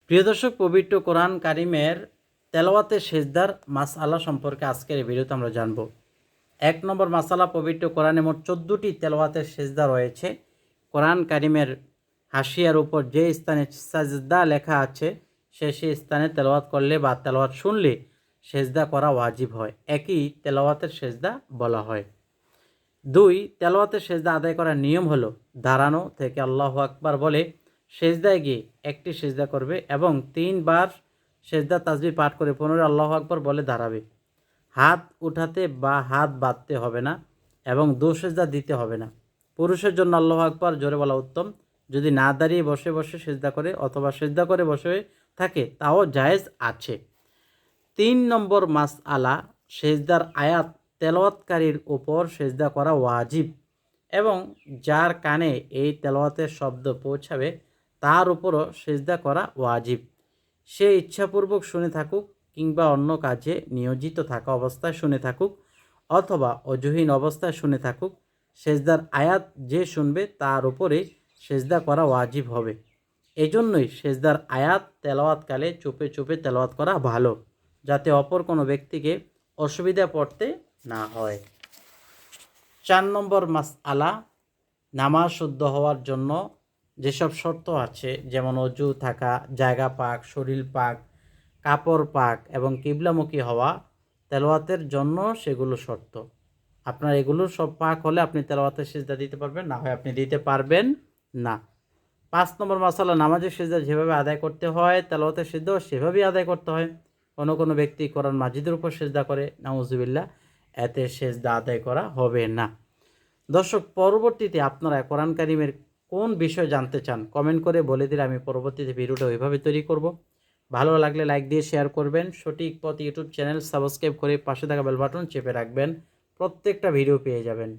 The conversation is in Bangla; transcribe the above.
প্রিয় দর্শক, পবিত্র কোরআন কারিমের তেলাওয়াতে সেজদার মাসআলা সম্পর্কে আজকের এই ভিডিওতে আমরা জানব। ১ নম্বর মাসআলা, পবিত্র কোরআনে মোট ১৪টি তেলাওয়াতের সেজদা রয়েছে। কোরআন কারিমের হাশিয়ার উপর যে স্থানে সাজদা লেখা আছে সেই স্থানে তেলাওয়াত করলে বা তেলাওয়াত শুনলে সেজদা করা ওয়াজিব হয়। একই তেলাওয়াতের সেজদা বলা হয়। ২. তেলাওয়াতের সেজদা আদায় করার নিয়ম হলো দাঁড়ানো থেকে আল্লাহু আকবার বলে সেজদায় গিয়ে একটি সেজদা করবে এবং ৩ বার সেজদা তাসবিহ পাঠ করে পুনরায় আল্লাহু আকবার বলে দাঁড়াবে। হাত উঠাতে বা হাত বাঁধতে হবে না এবং সেজদা দিতে হবে না। পুরুষের জন্য আল্লাহু আকবার জোরে বলা উত্তম। যদি না দাঁড়িয়ে বসে বসে সেজদা করে অথবা সেজদা করে বসে থাকে তাও জায়েজ আছে। ৩ নম্বর মাসআলা, সেজদার আয়াত তেলাওয়াতকারীর উপর সেজদা করা ওয়াজিব এবং যার কানে এই তেলাওয়াতের শব্দ পৌঁছাবে তার উপরও সেজদা করা ওয়াজিব। সে ইচ্ছাপূর্বক শুনে থাকুক কিংবা অন্য কাজে নিয়োজিত থাকা অবস্থায় শুনে থাকুক অথবা অজুহীন অবস্থায় শুনে থাকুক, সেজদার আয়াত যে শুনবে তার উপরে সেজদা করা ওয়াজিব হবে। এজন্যই সেজদার আয়াত তেলাওয়াতকালে চুপে চুপে তেলাওয়াত করা ভালো, যাতে অপর কোনো ব্যক্তিকে অসুবিধা পড়তে না হয়। ৪ নম্বর মাসআলা, নামাজ শুদ্ধ হওয়ার জন্য যেসব শর্ত আছে, যেমন অজু থাকা, জায়গা পাক, শরীর পাক, কাপড় পাক এবং কিবলামুখী হওয়া তেলাওয়াতের জন্য সেগুলো শর্ত। আপনার এগুলো সব পাক হলে আপনি তেলাওয়াতের সিজদা দিতে পারবেন, না হয় আপনি দিতে পারবেন না। ৫ নম্বর মাসআলা, নামাজের সিজদা যেভাবে আদায় করতে হয় তেলাওয়াতের সিজদাও সেভাবেই আদায় করতে হয়। কোনো ব্যক্তি কোরআন মাজিদের উপর সেজদা করে, নাউজুবিল্লাহ, এতে সেজদা আদায় করা হবে না। দর্শক, পরবর্তীতে আপনারা কোরআন কারিমের কোন বিষয় জানতে চান কমেন্ট করে বলে দিলে আমি পরবর্তীতে ভিডিওটা ওইভাবে তৈরি করব। ভালো লাগলে লাইক দিয়ে শেয়ার করবেন। সঠিক পথ ইউটিউব চ্যানেল সাবস্ক্রাইব করে পাশে থাকা বেল বাটন চেপে রাখবেন, প্রত্যেকটা ভিডিও পেয়ে যাবেন।